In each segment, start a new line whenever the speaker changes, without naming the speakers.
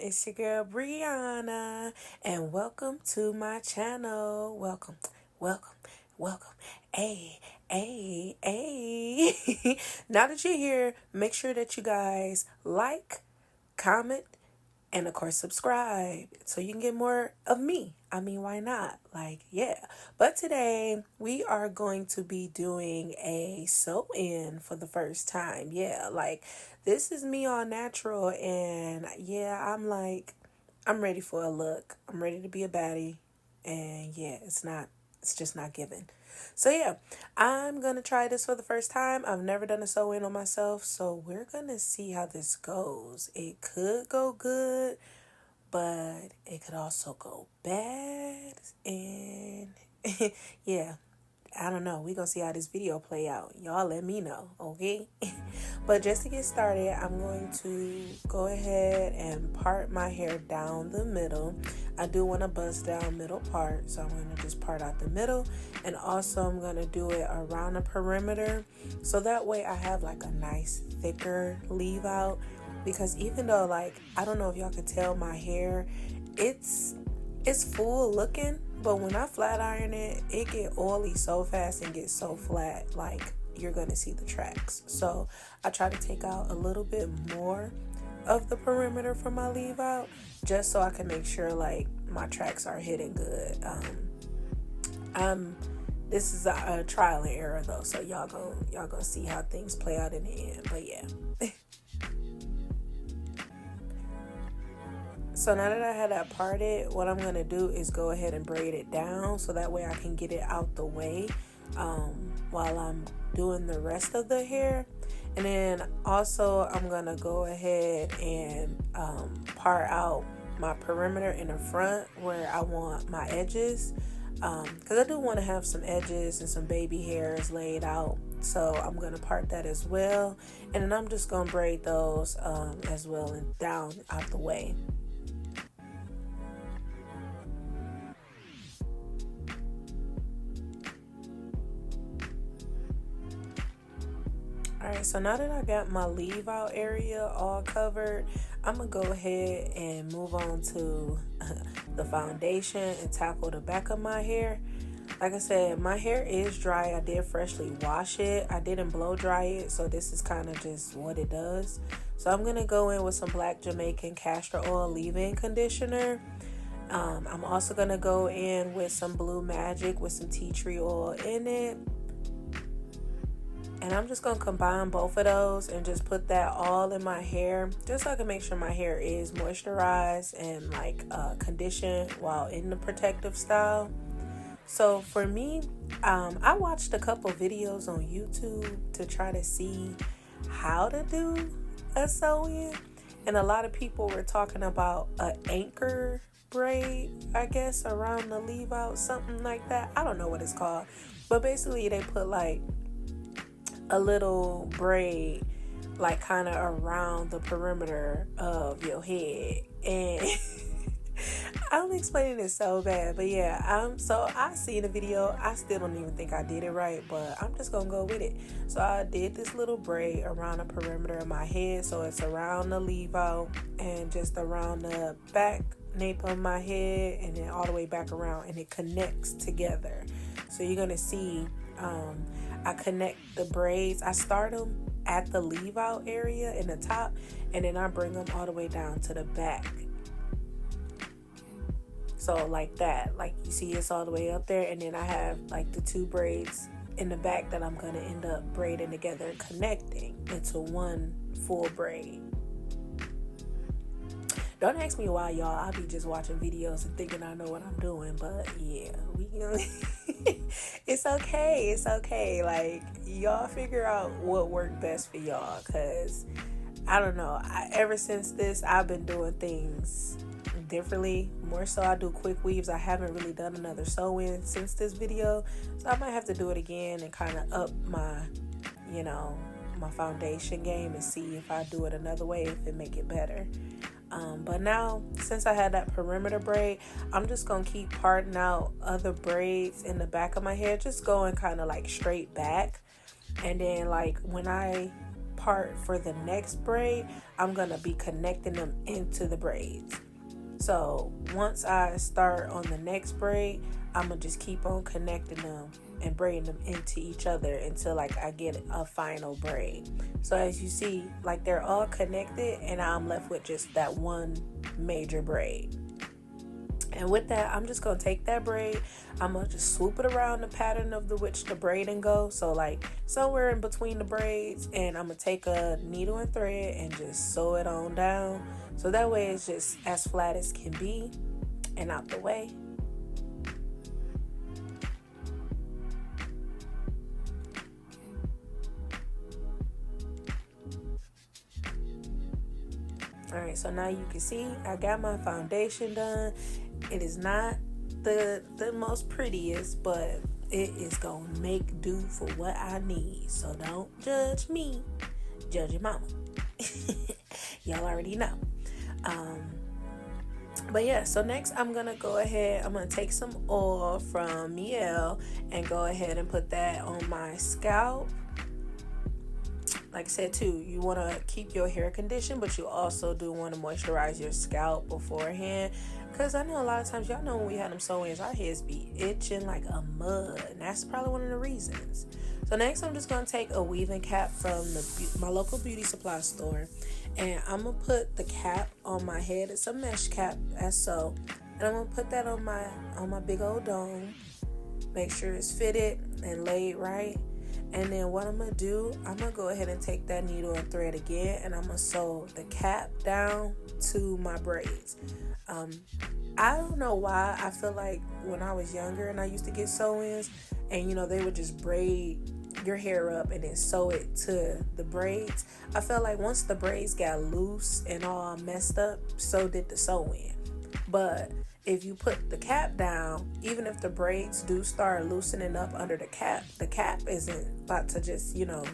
It's your girl Brianna, and welcome to my channel. Welcome, welcome, welcome. Hey, hey, hey. Now that you're here, make sure that you guys like, comment, and of course subscribe so you can get more of me. I mean, why not? Like, yeah. But today we are going to be doing a sew-in for the first time. Yeah, like this is me all natural, and yeah, I'm ready for a look. I'm ready to be a baddie. And yeah, it's just not given. So yeah, I'm gonna try this for the first time. I've never done a sew-in on myself, so we're gonna see how this goes. It could go good, but it could also go bad. And yeah, I don't know. We're going to see how this video play out. Y'all let me know, okay? But just to get started, I'm going to go ahead and part my hair down the middle. I do want to buzz down middle part, so I'm going to just part out the middle. And also I'm going to do it around the perimeter, so that way I have like a nice thicker leave out. Because even though, like, I don't know if y'all can tell my hair, it's full looking, but when I flat iron it, it get oily so fast and get so flat, like you're gonna see the tracks. So I try to take out a little bit more of the perimeter from my leave out, just so I can make sure like my tracks are hitting good. This is a trial and error though, so y'all gonna see how things play out in the end. But yeah. So now that I had that parted, what I'm going to do is go ahead and braid it down so that way I can get it out the way while I'm doing the rest of the hair. And then also I'm going to go ahead and part out my perimeter in the front where I want my edges, because I do want to have some edges and some baby hairs laid out. So I'm going to part that as well. And then I'm just going to braid those as well and down out the way. Alright, so now that I got my leave out area all covered, I'm going to go ahead and move on to the foundation and tackle the back of my hair. Like I said, my hair is dry. I did freshly wash it. I didn't blow dry it, so this is kind of just what it does. So I'm going to go in with some Black Jamaican castor oil leave-in conditioner. I'm also going to go in with some Blue Magic with some tea tree oil in it. And I'm just going to combine both of those and just put that all in my hair, just so I can make sure my hair is moisturized and like conditioned while in the protective style. So for me, I watched a couple videos on YouTube to try to see how to do a sew-in. And a lot of people were talking about an anchor braid, I guess, around the leave out, something like that. I don't know what it's called. But basically they put like a little braid like kind of around the perimeter of your head, and I'm explaining it so bad, but yeah, so I seen the video. I still don't even think I did it right, but I'm just gonna go with it. So I did this little braid around the perimeter of my head, so it's around the leave out and just around the back nape of my head, and then all the way back around, and it connects together. So you're gonna see I connect the braids. I start them at the leave out area in the top, and then I bring them all the way down to the back. So like that, like you see it's all the way up there, and then I have like the two braids in the back that I'm going to end up braiding together, connecting into one full braid. Don't ask me why, y'all. I be just watching videos and thinking I know what I'm doing, but yeah, it's okay. It's okay. Like, y'all figure out what worked best for y'all, because I don't know. Ever since this, I've been doing things differently. More so, I do quick weaves. I haven't really done another sew-in since this video, so I might have to do it again and kind of up my, my foundation game and see if I do it another way, if it make it better. But now, since I had that perimeter braid, I'm just going to keep parting out other braids in the back of my hair, just going kind of like straight back. And then like when I part for the next braid, I'm going to be connecting them into the braids. So once I start on the next braid, I'm going to just keep on connecting them and braiding them into each other until like I get a final braid. So as you see, like they're all connected and I'm left with just that one major braid. And with that, I'm just going to take that braid, I'm going to just swoop it around the pattern of which the braiding goes. So like somewhere in between the braids, and I'm going to take a needle and thread and just sew it on down. So that way it's just as flat as can be and out the way. Alright, so now you can see I got my foundation done. It is not the most prettiest, but it is going to make do for what I need. So don't judge me. Judge your mama. Y'all already know. But yeah, so next I'm going to go ahead. I'm going to take some oil from Mielle and go ahead and put that on my scalp. Like I said too, you want to keep your hair conditioned, but you also do want to moisturize your scalp beforehand. Because I know a lot of times, y'all know when we had them sew-ins, our heads be itching like a mud. And that's probably one of the reasons. So next I'm just going to take a weaving cap from my local beauty supply store. And I'm going to put the cap on my head. It's a mesh cap as so. And I'm going to put that on my big old dome. Make sure it's fitted and laid right. And then what I'm going to do, I'm going to go ahead and take that needle and thread again, and I'm going to sew the cap down to my braids. I don't know why. I feel like when I was younger and I used to get sew-ins, and you know, they would just braid your hair up and then sew it to the braids. I felt like once the braids got loose and all messed up, so did the sew-in. But if you put the cap down, even if the braids do start loosening up under the cap isn't about to just, you know,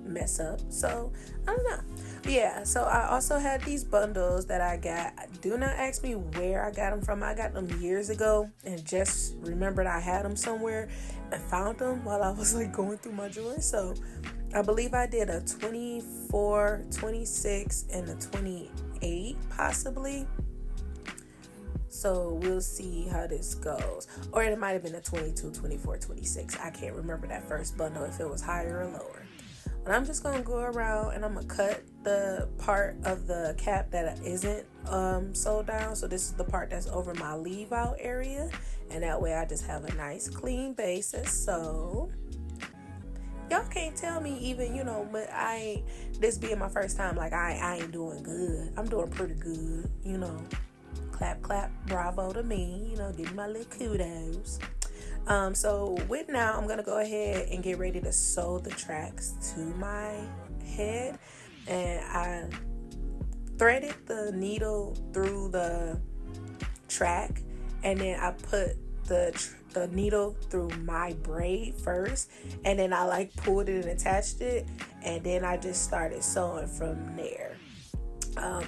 mess up. So I don't know. But yeah, so I also had these bundles that I got. Do not ask me where I got them from. I got them years ago and just remembered I had them somewhere and found them while I was like going through my drawers. So I believe I did a 24, 26, and a 28 possibly. So we'll see how this goes. Or it might have been a 22, 24, 26. I can't remember that first bundle if it was higher or lower. But I'm just going to go around and I'm going to cut the part of the cap that isn't sewed down. So this is the part that's over my leave out area. And that way I just have a nice clean basis. So y'all can't tell me even, you know, but this being my first time, like I ain't doing good. I'm doing pretty good, you know. Clap, clap, bravo to me, you know, give me my little kudos. So with now, I'm going to go ahead and get ready to sew the tracks to my head. And I threaded the needle through the track, and then I put the needle through my braid first, and then I like pulled it and attached it, and then I just started sewing from there.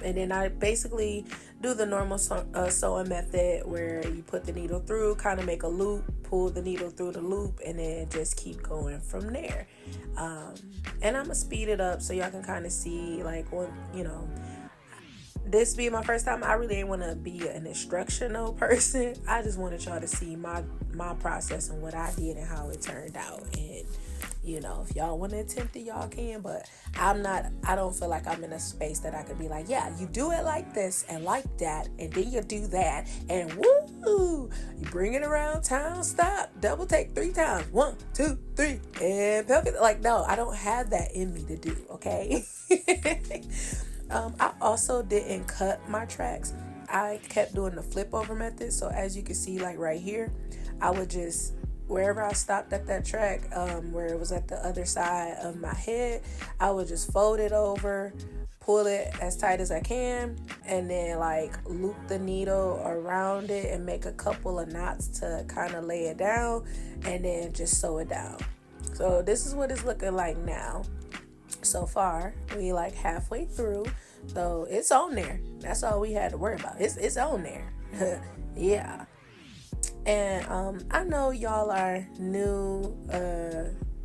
And then I basically do the normal sewing method where you put the needle through, kind of make a loop, pull the needle through the loop, and then just keep going from there. And I'm going to speed it up so y'all can kind of see, like, when, you know, this being my first time, I really didn't want to be an instructional person. I just wanted y'all to see my process and what I did and how it turned out. And you know, if y'all want to attempt it, y'all can, but I don't feel like I'm in a space that I could be like, yeah, you do it like this and like that, and then you do that, and woo, you bring it around town, stop, double take 3 times, 1, 2, 3, and pelvic. Like, no, I don't have that in me to do, okay? I also didn't cut my tracks. I kept doing the flip over method, so as you can see, like right here, I would just, wherever I stopped at that track, where it was at the other side of my head, I would just fold it over, pull it as tight as I can, and then like loop the needle around it and make a couple of knots to kind of lay it down, and then just sew it down. So this is what it's looking like now. So far, we like halfway through, so it's on there. That's all we had to worry about. It's on there. Yeah. And I know y'all are new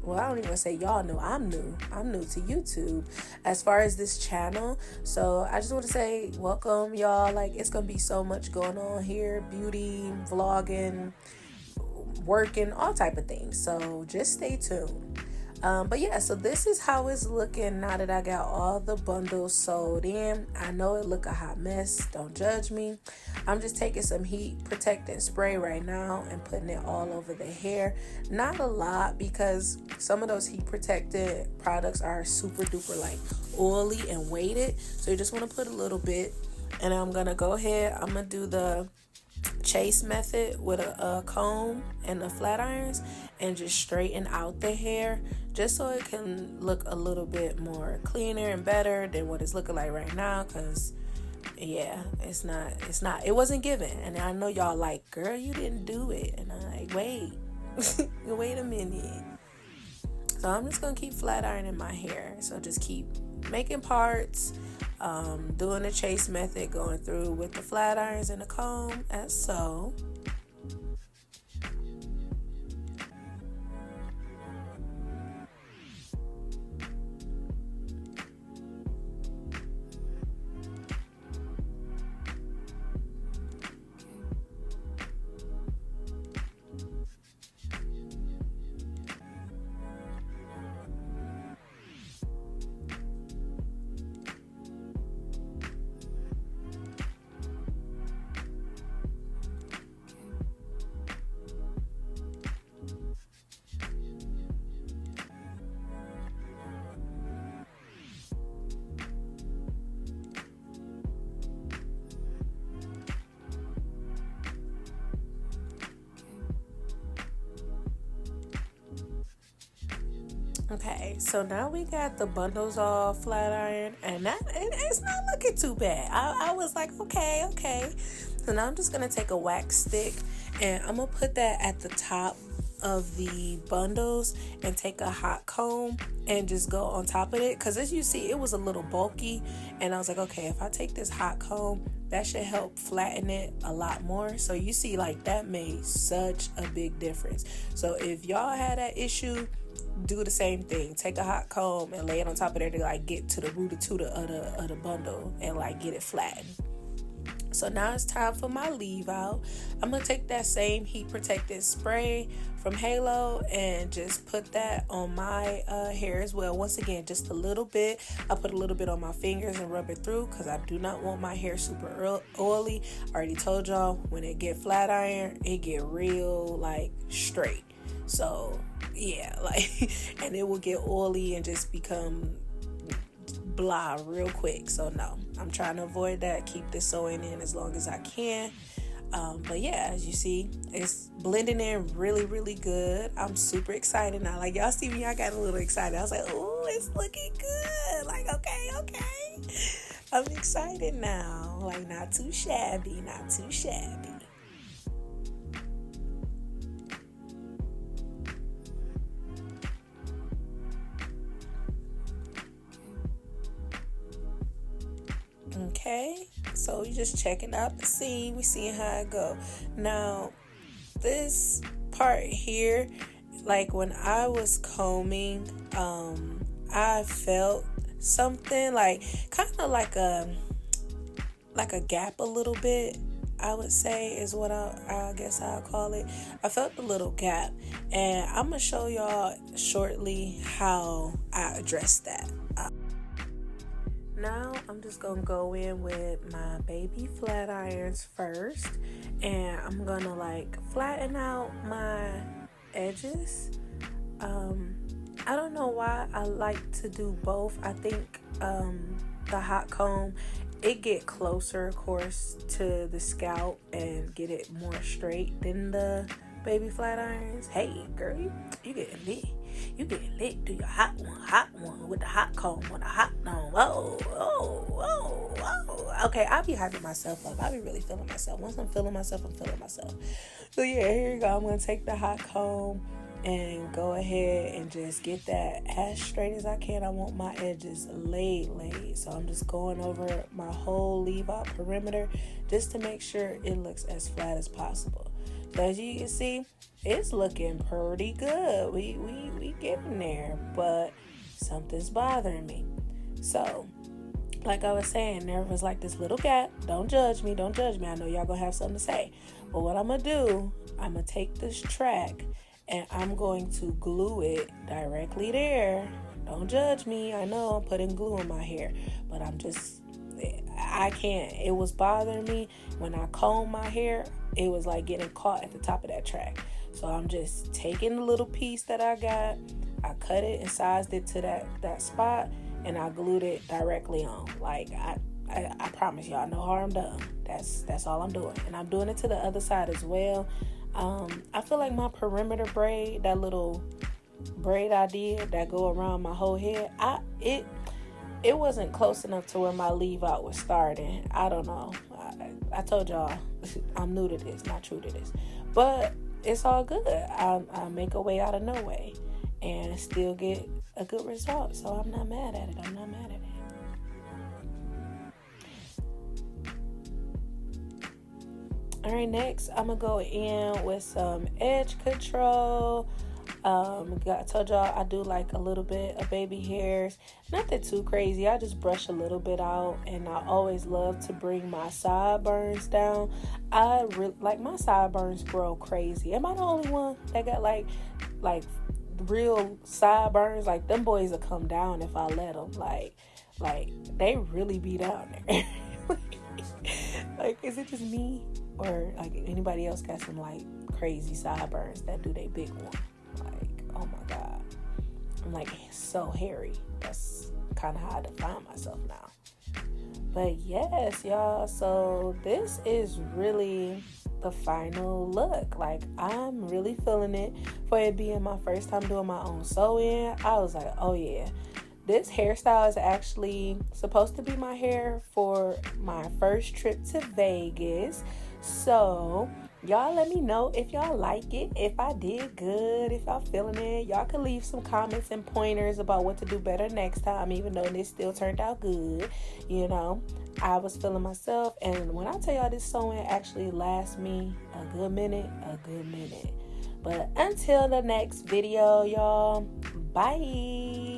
well, I don't even say y'all know, I'm new. I'm new to YouTube as far as this channel. So I just want to say welcome, y'all. Like, it's going to be so much going on here. Beauty, vlogging, working, all type of things. So just stay tuned. But yeah, so this is how it's looking now that I got all the bundles sold in. I know it look a hot mess. Don't judge me. I'm just taking some heat protectant spray right now and putting it all over the hair. Not a lot, because some of those heat protectant products are super duper like oily and weighted. So you just want to put a little bit. And I'm going to go ahead. I'm going to do the chase method with a comb and the flat irons and just straighten out the hair, just so it can look a little bit more cleaner and better than what it's looking like right now. Because yeah, it wasn't given. And I know y'all like, girl, you didn't do it. And I'm like, wait wait a minute. So I'm just gonna keep flat ironing my hair. So just keep making parts, doing the chase method, going through with the flat irons and the comb, as so. Okay, so now we got the bundles all flat iron, and it's not looking too bad. I was like, okay. So now I'm just gonna take a wax stick and I'm gonna put that at the top of the bundles and take a hot comb and just go on top of it, because as you see, it was a little bulky, and I was like, okay, if I take this hot comb, that should help flatten it a lot more. So you see, like, that made such a big difference. So if y'all had that issue, do the same thing. Take a hot comb and lay it on top of there to like get to the rooter of the bundle and like get it flattened. So now it's time for my leave out. I'm gonna take that same heat protectant spray from Halo and just put that on my hair as well. Once again, just a little bit. I put a little bit on my fingers and rub it through, because I do not want my hair super oily. I already told y'all, when it get flat iron, it get real like straight. So yeah, like, and it will get oily and just become blah real quick. So no, I'm trying to avoid that. Keep this sewing in as long as I can. But yeah, as you see, it's blending in really, really good. I'm super excited now. Like, y'all see me, I got a little excited. I was like, oh, it's looking good. Like, okay. I'm excited now. Like, not too shabby. Okay, so we just checking out the scene. We seeing how it go. Now, this part here, like when I was combing, I felt something like kind of like a gap a little bit, I would say, is what I guess I'll call it. I felt a little gap, and I'm gonna show y'all shortly how I addressed that. Now I'm just gonna go in with my baby flat irons first, and I'm gonna like flatten out my edges. I don't know why I like to do both. I think the hot comb, it get closer, of course, to the scalp and get it more straight than the baby flat irons. Hey girl, you getting lit. You getting lit. Do your hot one with the hot comb on the hot comb. Oh. Okay, I'll be hyping myself up. I'll be really feeling myself. Once I'm feeling myself, I'm feeling myself. So yeah, here you go. I'm gonna take the hot comb and go ahead and just get that as straight as I can. I want my edges laid. So I'm just going over my whole leave out perimeter just to make sure it looks as flat as possible. As you can see, it's looking pretty good. We getting there, but something's bothering me. So, like I was saying, there was like this little gap. Don't judge me. Don't judge me. I know y'all gonna have something to say. But what I'm gonna do, I'm gonna take this track and I'm going to glue it directly there. Don't judge me. I know I'm putting glue in my hair, but I can't. It was bothering me when I combed my hair. It was like getting caught at the top of that track. So I'm just taking the little piece that I got. I cut it and sized it to that spot, and I glued it directly on. Like I promise y'all, no harm done. That's all I'm doing, and I'm doing it to the other side as well. I feel like my perimeter braid, that little braid I did that go around my whole head, it wasn't close enough to where my leave out was starting. I don't know. I told y'all I'm new to this, not true to this, but it's all good. I make a way out of no way and still get a good result. So I'm not mad at it. All right, next I'm gonna go in with some edge control. I told y'all I do like a little bit of baby hairs, nothing too crazy. I just brush a little bit out, and I always love to bring my sideburns down. Like my sideburns grow crazy. Am I the only one that got like real sideburns? Like them boys will come down if I let them. Like they really be down there. Like, is it just me, or like anybody else got some like crazy sideburns that do they big one? Like, oh my god, I'm like so hairy. That's kind of how I define myself now. But yes, y'all, so this is really the final look. Like, I'm really feeling it. For it being my first time doing my own sew-in, I was like, oh yeah, this hairstyle is actually supposed to be my hair for my first trip to Vegas. So y'all let me know if y'all like it, if I did good, if y'all feeling it. Y'all can leave some comments and pointers about what to do better next time, even though this still turned out good. You know, I was feeling myself, and when I tell y'all, this sewing actually lasts me a good minute. But until the next video, y'all, bye.